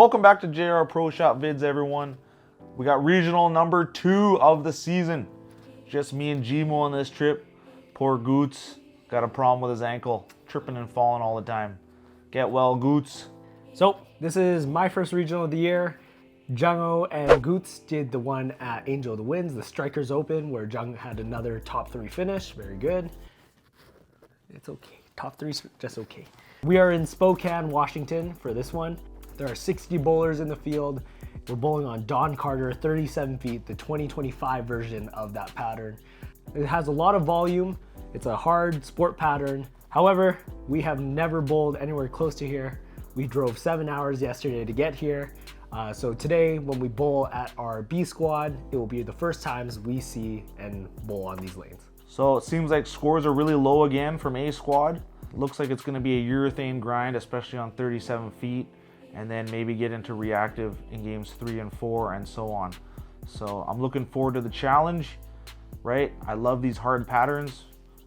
Welcome back to JR Pro Shop Vids, everyone. We got regional number 2 of the season. Just me and Jimoo on this trip. Poor Goots got a problem with his ankle, tripping and falling all the time. Get well, Goots. So this is my first regional of the year. Jungo and Goots did the one at Angel of the Winds, the Strikers Open, where Jung had another top 3 finish. Very good. It's okay. Top 3's just okay. We are in Spokane, Washington for this one. There are 60 bowlers in the field. We're bowling on Don Carter, 37 feet, the 2025 version of that pattern. It has a lot of volume. It's a hard sport pattern. However, we have never bowled anywhere close to here. We drove 7 hours yesterday to get here. So today, when we bowl at our B squad, it will be the first times we see and bowl on these lanes. So it seems like scores are really low again from A squad. Looks like it's going to be a urethane grind, especially on 37 feet, and then maybe get into reactive in games 3 and 4 and so on. So I'm looking forward to the challenge, right? I love these hard patterns,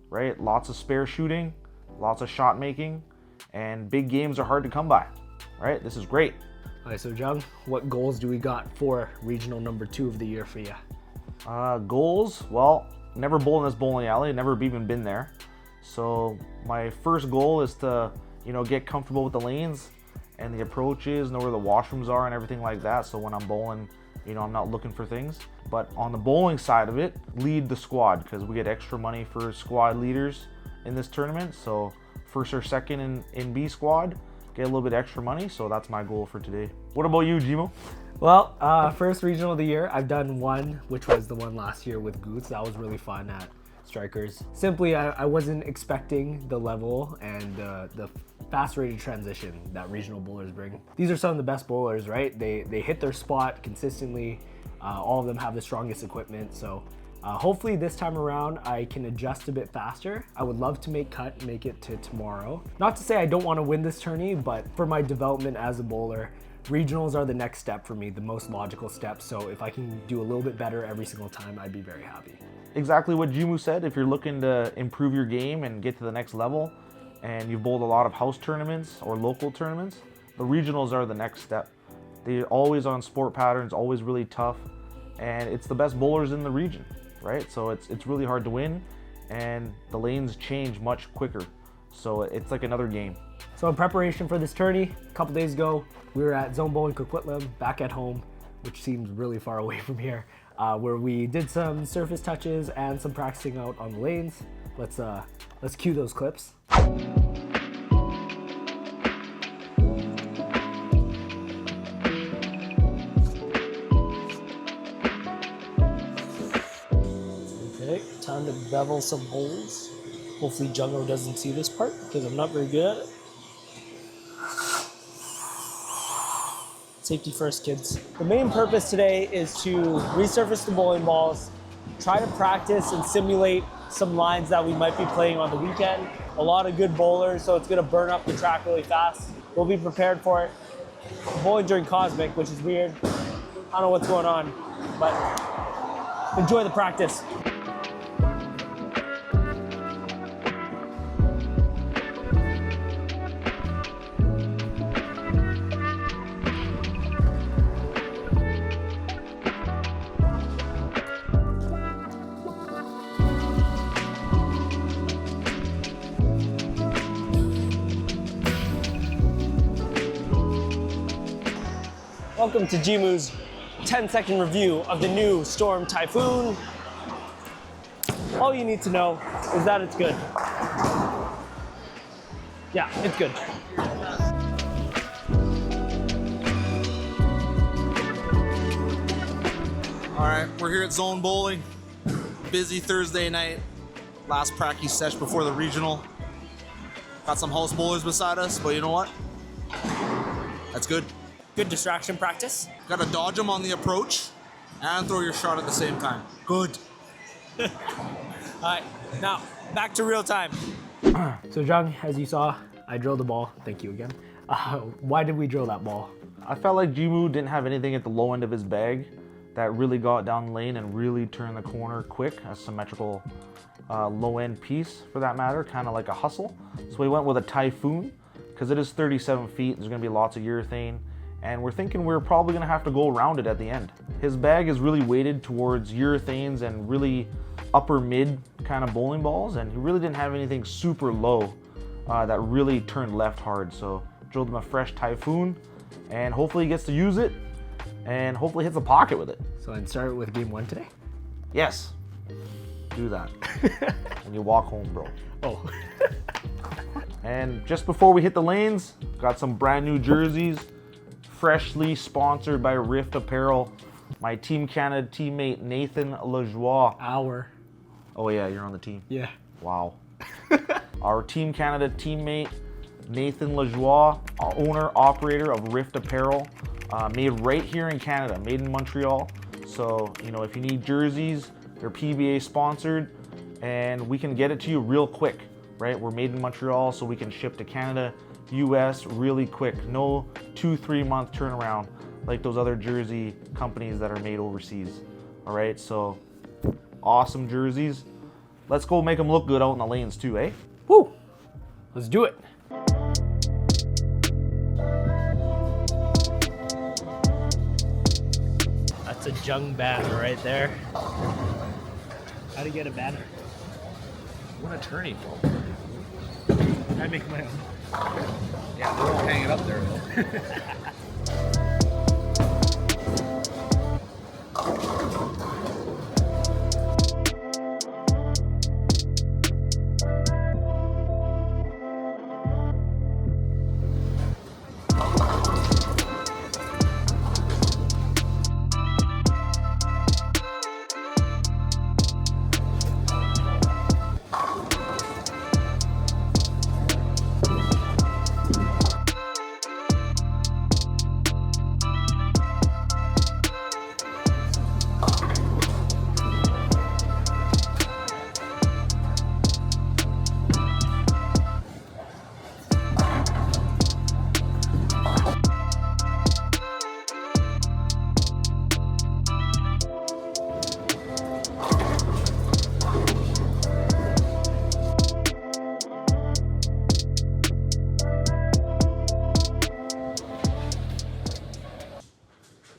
right? Lots of spare shooting, lots of shot making, and big games are hard to come by, right? This is great. All right, so Jung, what goals do we got for regional number 2 of the year for you? Goals, well, never bowled in this bowling alley, never even been there. So my first goal is to, get comfortable with the lanes and the approaches, know where the washrooms are and everything like that. So when I'm bowling, I'm not looking for things. But on the bowling side of it, lead the squad, because we get extra money for squad leaders in this tournament. So first or second in B squad, get a little bit extra money. So that's my goal for today. What about you, Jimoo? Well, first regional of the year, I've done one, which was the one last year with Goots. That was really fun at Strikers. Simply, I wasn't expecting the level and the fast rated transition that regional bowlers bring. These are some of the best bowlers, right? They hit their spot consistently. All of them have the strongest equipment. So hopefully this time around, I can adjust a bit faster. I would love to make it to tomorrow. Not to say I don't want to win this tourney, but for my development as a bowler, regionals are the next step for me, the most logical step. So if I can do a little bit better every single time, I'd be very happy. Exactly what Jimoo said. If you're looking to improve your game and get to the next level, and you've bowled a lot of house tournaments or local tournaments, the regionals are the next step. They're always on sport patterns, always really tough, and it's the best bowlers in the region, right? So it's really hard to win, and the lanes change much quicker. So it's like another game. So in preparation for this tourney, a couple days ago, we were at Zone Bowling Coquitlam, back at home, which seems really far away from here, where we did some surface touches and some practicing out on the lanes. Let's cue those clips. Okay, time to bevel some holes. Hopefully Jungo doesn't see this part because I'm not very good at it. Safety first, kids. The main purpose today is to resurface the bowling balls, try to practice and simulate some lines that we might be playing on the weekend. A lot of good bowlers, so it's gonna burn up the track really fast. We'll be prepared for it. I'm bowling during Cosmic, which is weird. I don't know what's going on, but enjoy the practice. Welcome to Jimoo's 10-second review of the new Storm Typhoon. All you need to know is that it's good. Yeah, it's good. All right, we're here at Zone Bowling. Busy Thursday night. Last practice session before the regional. Got some house bowlers beside us, but you know what? That's good. Good distraction practice. Got to dodge them on the approach and throw your shot at the same time. Good. All right, now back to real time. So Jung, as you saw, I drilled the ball. Thank you again. Why did we drill that ball? I felt like Jimoo didn't have anything at the low end of his bag that really got down the lane and really turned the corner quick, a symmetrical low end piece for that matter, kind of like a hustle. So we went with a Typhoon because it is 37 feet. There's going to be lots of urethane and we're thinking we're probably gonna have to go around it at the end. His bag is really weighted towards urethanes and really upper mid kind of bowling balls, and he really didn't have anything super low that really turned left hard. So drilled him a fresh Typhoon, and hopefully he gets to use it, and hopefully hits the pocket with it. So I'd start with game 1 today? Yes, do that when you walk home, bro. Oh. And just before we hit the lanes, got some brand new jerseys, freshly sponsored by Rift Apparel. My Team Canada teammate Nathan Lajoie. Oh yeah, you're on the team. Yeah. Wow. Our Team Canada teammate Nathan Lajoie, owner operator of Rift Apparel, made right here in Canada, made in Montreal. So you know, if you need jerseys, they're PBA sponsored, and we can get it to you real quick. Right? We're made in Montreal, so we can ship to Canada, US really quick. No 2-3 month turnaround like those other jersey companies that are made overseas. All right, so awesome jerseys. Let's go make them look good out in the lanes too, eh? Woo! Let's do it. That's a Jung banner right there. How to get a banner? What an attorney, I make my own. Yeah, we won't hang it up there though.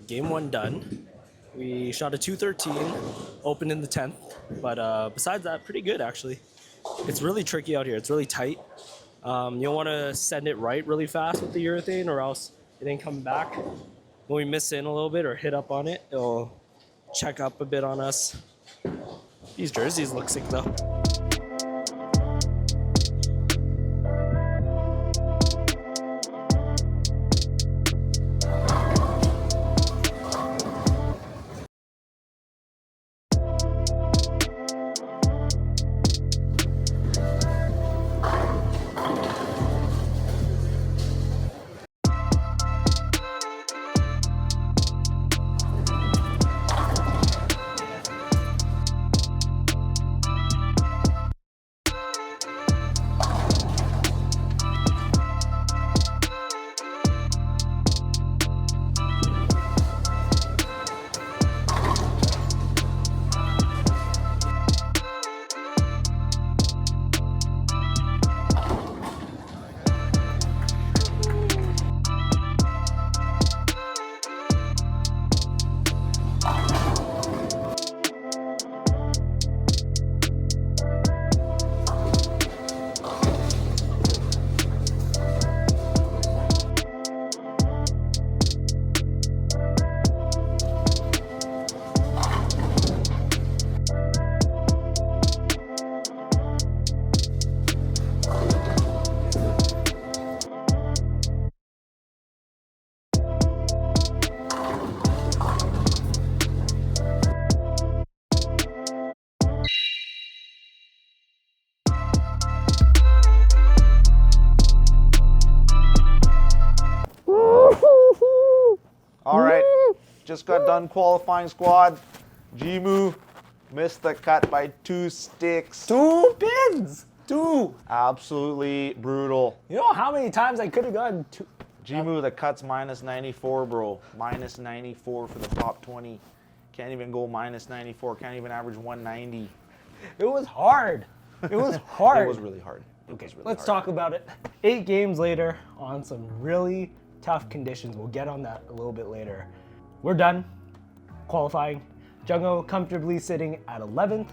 Game 1 done. We shot a 213, opened in the 10th, but besides that, pretty good actually. It's really tricky out here. It's really tight. You'll want to send it right really fast with the urethane, or else it ain't coming back. When we miss in a little bit or hit up on it, it'll check up a bit on us. These jerseys look sick though. All right, just got done qualifying squad. Jimoo missed the cut by 2 sticks. 2 pins! 2! Absolutely brutal. You know how many times I could have gotten 2? Jimoo, the cut's minus 94, bro. Minus 94 for the top 20. Can't even go minus 94. Can't even average 190. It was hard. It was hard. It was really hard. Okay, let's talk about it. 8 games later on some really tough conditions. We'll get on that a little bit later. We're done qualifying. Jungo comfortably sitting at 11th.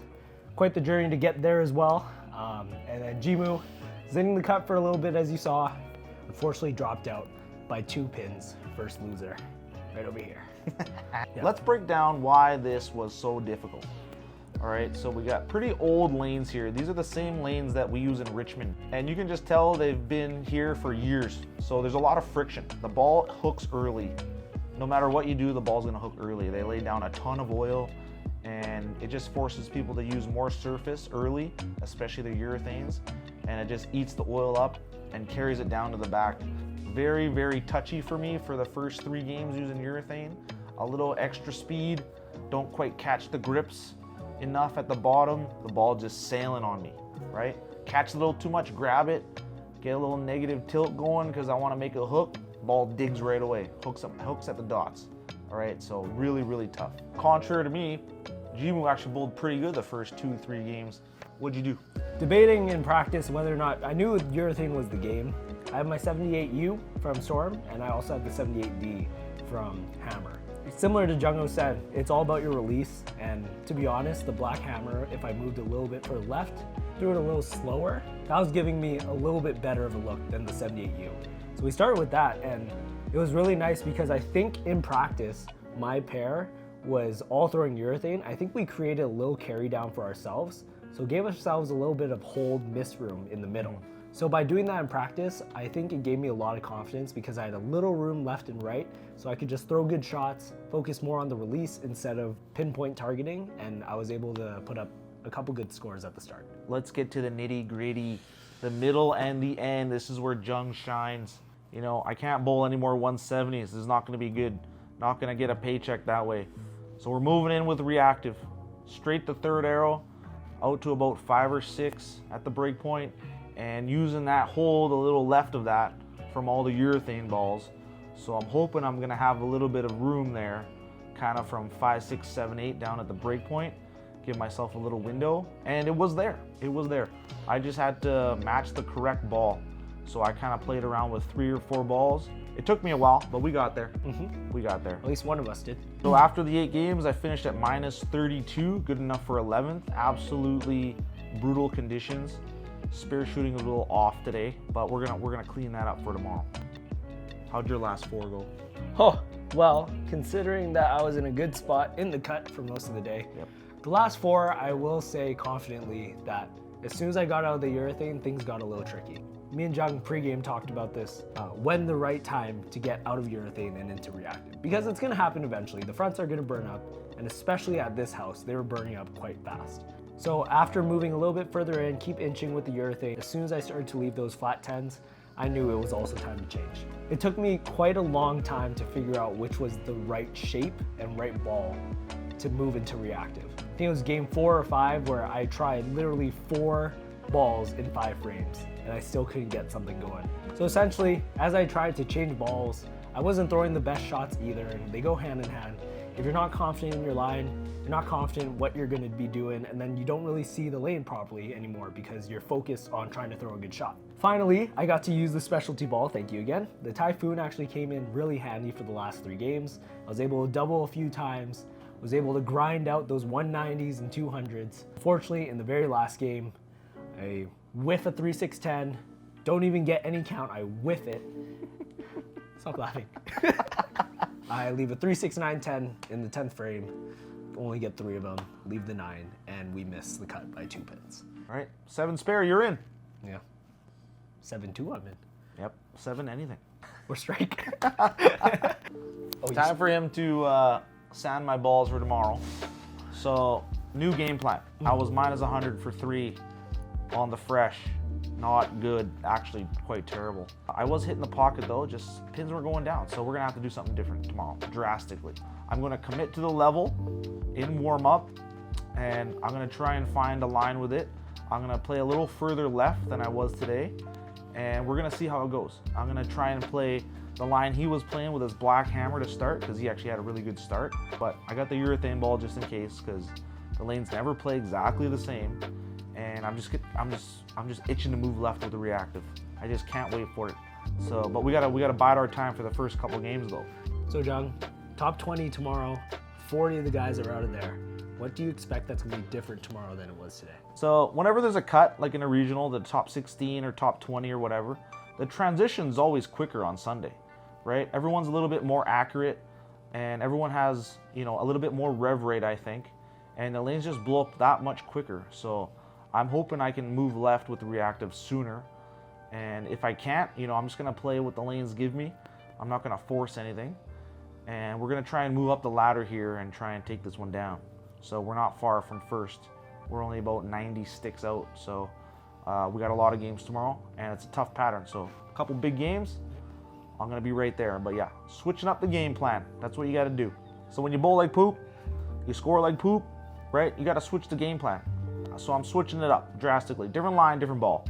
Quite the journey to get there as well. And then Jimoo is in the cut for a little bit, as you saw. Unfortunately dropped out by 2 pins. First loser, right over here. Yeah. Let's break down why this was so difficult. All right, so we got pretty old lanes here. These are the same lanes that we use in Richmond. And you can just tell they've been here for years. So there's a lot of friction. The ball hooks early. No matter what you do, the ball's gonna hook early. They lay down a ton of oil, and it just forces people to use more surface early, especially the urethanes, and it just eats the oil up and carries it down to the back. Very, very touchy for me for the first 3 games using urethane. A little extra speed, don't quite catch the grips enough at the bottom, the ball just sailing on me, right? Catch a little too much, grab it, get a little negative tilt going because I want to make a hook, ball digs right away, hooks at the dots. All right, so really, really tough. Contrary to me, Jimoo actually bowled pretty good the first 2-3 games. What'd you do? Debating in practice whether or not, I knew urethane was the game. I have my 78U from Storm, and I also have the 78D from Hammer. Similar to Jungo said, it's all about your release, and to be honest, the black hammer, if I moved a little bit further left, threw it a little slower, that was giving me a little bit better of a look than the 78U. So we started with that, and it was really nice because I think in practice, my pair was all throwing urethane. I think we created a little carry down for ourselves, so gave ourselves a little bit of hold miss room in the middle. So by doing that in practice, I think it gave me a lot of confidence because I had a little room left and right, so I could just throw good shots, focus more on the release instead of pinpoint targeting, and I was able to put up a couple good scores at the start. Let's get to the nitty gritty, the middle and the end. This is where Jung shines. You know, I can't bowl any more 170s. This is not gonna be good. Not gonna get a paycheck that way. So we're moving in with reactive. Straight to third arrow, out to about 5 or 6 at the break point, and using that hold a little left of that from all the urethane balls. So I'm hoping I'm gonna have a little bit of room there, kind of from 5, 6, 7, 8 down at the break point, give myself a little window, and it was there. It was there. I just had to match the correct ball. So I kind of played around with 3 or 4 balls. It took me a while, but we got there. We got there. At least one of us did. So after the 8 games, I finished at -32, good enough for 11th. Absolutely brutal conditions. Spare shooting a little off today, but we're gonna clean that up for tomorrow. How'd your last 4 go? Oh, well, considering that I was in a good spot in the cut for most of the day, the last 4, I will say confidently that as soon as I got out of the urethane, things got a little tricky. Me and Jung pregame talked about this, when the right time to get out of urethane and into reactive. Because it's gonna happen eventually. The fronts are gonna burn up, and especially at this house, they were burning up quite fast. So after moving a little bit further in, keep inching with the urethane, as soon as I started to leave those flat 10s, I knew it was also time to change. It took me quite a long time to figure out which was the right shape and right ball to move into reactive. I think it was game 4 or 5 where I tried literally 4 balls in 5 frames, and I still couldn't get something going. So essentially, as I tried to change balls, I wasn't throwing the best shots either, and they go hand in hand. If you're not confident in your line, you're not confident what you're gonna be doing, and then you don't really see the lane properly anymore because you're focused on trying to throw a good shot. Finally, I got to use the specialty ball, thank you again. The Typhoon actually came in really handy for the last 3 games. I was able to double a few times, was able to grind out those 190s and 200s. Fortunately, in the very last game, I whiff a 3-6-10, don't even get any count, I whiff it. Stop laughing. I leave a 3-6-9-10 in the 10th frame, only get 3 of them, leave the 9, and we miss the cut by 2 pins. All right, 7 spare, you're in. Yeah. 7-2, I'm in. Yep, 7 anything. Or strike. Time for him to sand my balls for tomorrow. So, new game plan. I was -100 for 3 on the fresh. Not good, actually quite terrible. I was hitting the pocket though, just pins were going down. So we're gonna have to do something different tomorrow, drastically. I'm gonna commit to the level in warm up, and I'm gonna try and find a line with it. I'm gonna play a little further left than I was today, and we're gonna see how it goes. I'm gonna try and play the line he was playing with his black hammer to start, because he actually had a really good start. But I got the urethane ball just in case, because the lanes never play exactly the same. And I'm just itching to move left with the reactive. I just can't wait for it. So, but we gotta bide our time for the first couple games though. So, Jung, top 20 tomorrow, 40 of the guys are out of there. What do you expect that's going to be different tomorrow than it was today? So whenever there's a cut, like in a regional, the top 16 or top 20 or whatever, the transition's always quicker on Sunday, right? Everyone's a little bit more accurate, and everyone has, you know, a little bit more rev rate, I think, and the lanes just blow up that much quicker. So I'm hoping I can move left with the reactive sooner, and if I can't, you know, I'm just gonna play what the lanes give me. I'm not gonna force anything, and we're gonna try and move up the ladder here and try and take this one down. So we're not far from first. We're only about 90 sticks out. So we got a lot of games tomorrow, and it's a tough pattern. So a couple big games, I'm gonna be right there. But yeah, switching up the game plan. That's what you gotta do. So when you bowl like poop, you score like poop, right? You gotta switch the game plan. So I'm switching it up drastically. Different line, different ball,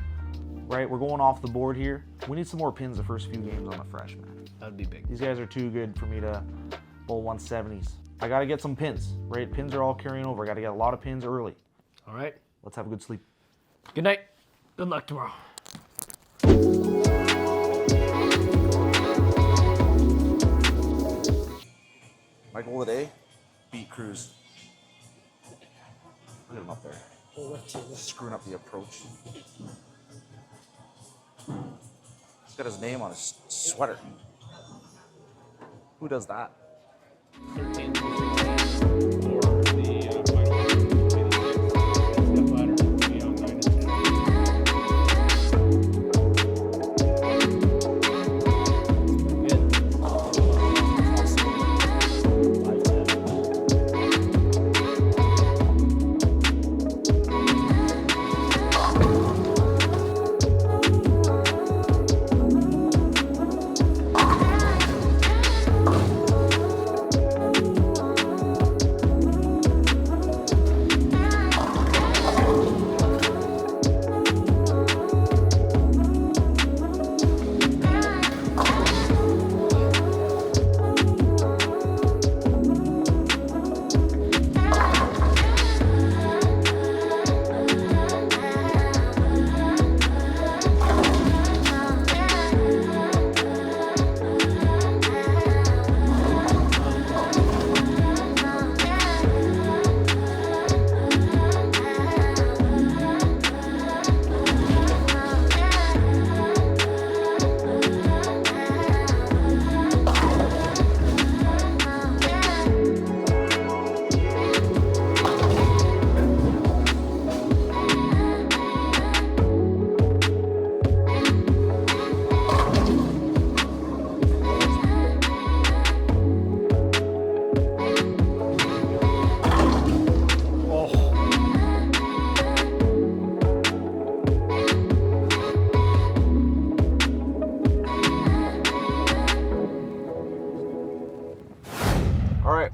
right? We're going off the board here. We need some more pins the first few games on the fresh, man. That'd be big. These guys are too good for me to bowl 170s. I gotta get some pins, right? Pins are all carrying over. I gotta get a lot of pins early. All right. Let's have a good sleep. Good night. Good luck tomorrow. My goal today, beat Cruz. Look at him up there. Screwing up the approach. He's got his name on his sweater. Who does that? 13. For the final ladder, beyond 9 and 10.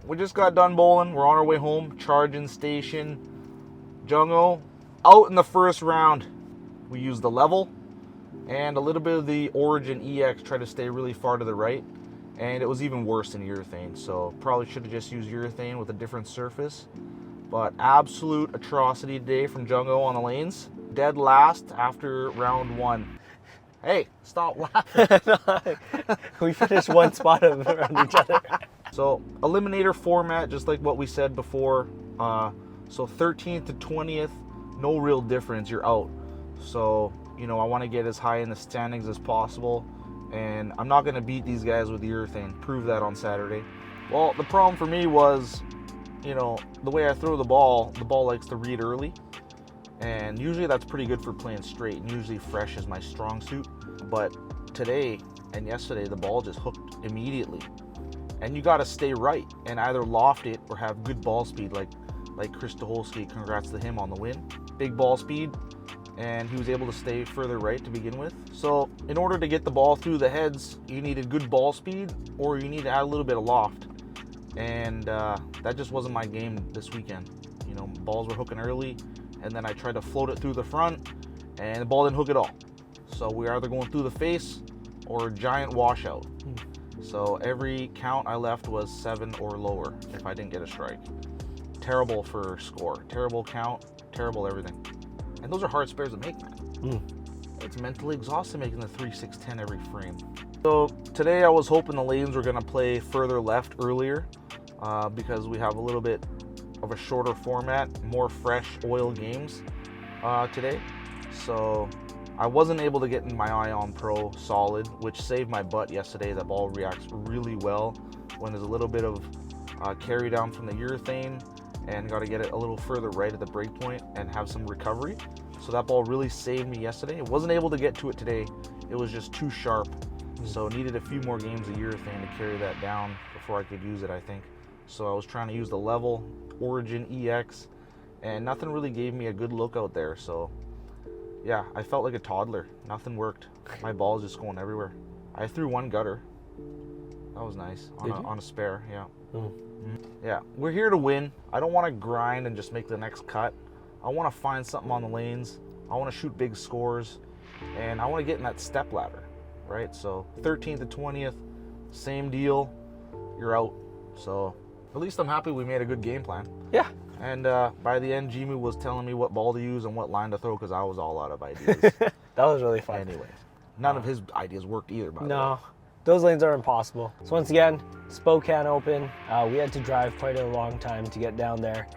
We just got done bowling. We're on our way home. Charging station. Jungo out in the first round. We used the level and a little bit of the Origin EX. Tried to stay really far to the right, and it was even worse than urethane. So probably should have just used urethane with a different surface. But absolute atrocity today from Jungo on the lanes. Dead last after round 1. Hey, stop laughing. We finished one spot around each other. So eliminator format, just like what we said before. So 13th to 20th, no real difference. You're out. So, you know, I want to get as high in the standings as possible. And I'm not going to beat these guys with urethane. Prove that on Saturday. Well, the problem for me was, you know, the way I throw the ball likes to read early. And usually that's pretty good for playing straight. And usually fresh is my strong suit. But today and yesterday, the ball just hooked immediately. And you got to stay right and either loft it or have good ball speed like Chris Tucholsky. Congrats to him on the win. Big ball speed, and he was able to stay further right to begin with. So in order to get the ball through the heads, you needed good ball speed or you need to add a little bit of loft. And that just wasn't my game this weekend. You know, balls were hooking early, and then I tried to float it through the front, and the ball didn't hook at all. So we were either going through the face or a giant washout. So every count I left was 7 or lower if I didn't get a strike. Terrible for score. Terrible count. Terrible everything. And those are hard spares to make, man. it's mentally exhausting making the 3-6-10 every frame. So today I was hoping the lanes were gonna play further left earlier because we have a little bit of a shorter format, more fresh oil games today. So I wasn't able to get in my Ion Pro solid, which saved my butt yesterday. That ball reacts really well when there's a little bit of carry down from the urethane and got to get it a little further right at the break point and have some recovery. So that ball really saved me yesterday. I wasn't able to get to it today. It was just too sharp. So needed a few more games of urethane to carry that down before I could use it, I think. So I was trying to use the level, Origin EX, and nothing really gave me a good look out there. So yeah, I felt like a toddler. Nothing worked. My ball's just going everywhere. I threw one gutter. That was nice. On a spare, yeah. Yeah, we're here to win. I don't want to grind and just make the next cut. I want to find something on the lanes. I want to shoot big scores. And I want to get in that step ladder, right? So 13th to 20th, same deal. You're out. So at least I'm happy we made a good game plan. Yeah. And by the end, Jimoo was telling me what ball to use and what line to throw because I was all out of ideas. That was really fun. Anyway, none of his ideas worked either, by the way. No, those lanes are impossible. So once again, Spokane Open. We had to drive quite a long time to get down there.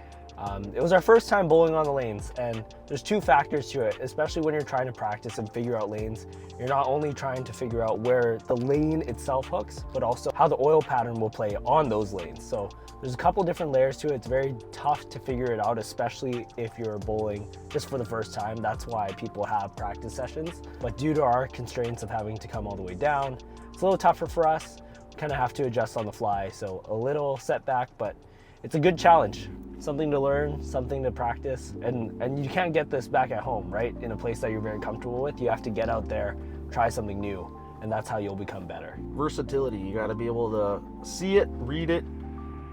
It was our first time bowling on the lanes, and there's two factors to it, especially when you're trying to practice and figure out lanes. You're not only trying to figure out where the lane itself hooks, but also how the oil pattern will play on those lanes. So there's a couple different layers to it. It's very tough to figure it out, especially if you're bowling just for the first time. That's why people have practice sessions. But due to our constraints of having to come all the way down, it's a little tougher for us. We kind of have to adjust on the fly. So a little setback, but it's a good challenge. Something to learn, something to practice. And you can't get this back at home, right? In a place that you're very comfortable with. You have to get out there, try something new, and that's how you'll become better. Versatility. You got to be able to see it, read it,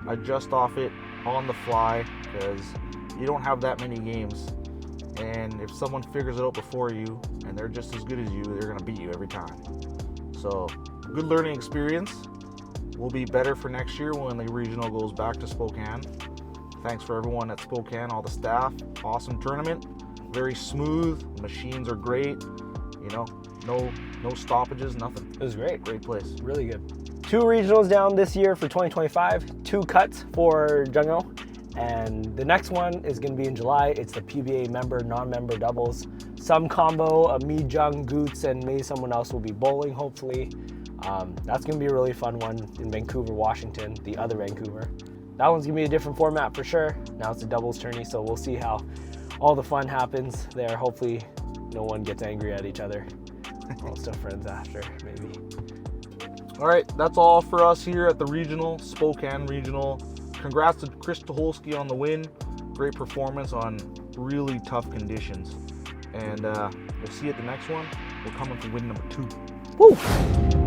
adjust off it on the fly, because you don't have that many games. And if someone figures it out before you and they're just as good as you, they're going to beat you every time. So good learning experience. We'll be better for next year when the regional goes back to Spokane. Thanks for everyone at Spokane, all the staff. Awesome tournament, very smooth. Machines are great. You know, no stoppages, nothing. It was great. Great place. Really good. 2 regionals down this year for 2025, 2 cuts for Jungo, and the next one is going to be in July. It's the PBA member, non-member doubles. Some combo of me, Jung, Goots, and maybe someone else will be bowling, hopefully. That's going to be a really fun one in Vancouver, Washington, the other Vancouver. That one's going to be a different format for sure. Now it's a doubles tourney, so we'll see how all the fun happens there. Hopefully no one gets angry at each other. We're all still friends after, maybe. All right, that's all for us here at the regional, Spokane Regional. Congrats to Chris Tucholsky on the win. Great performance on really tough conditions. And we'll see you at the next one. We're coming for win number 2. Woo!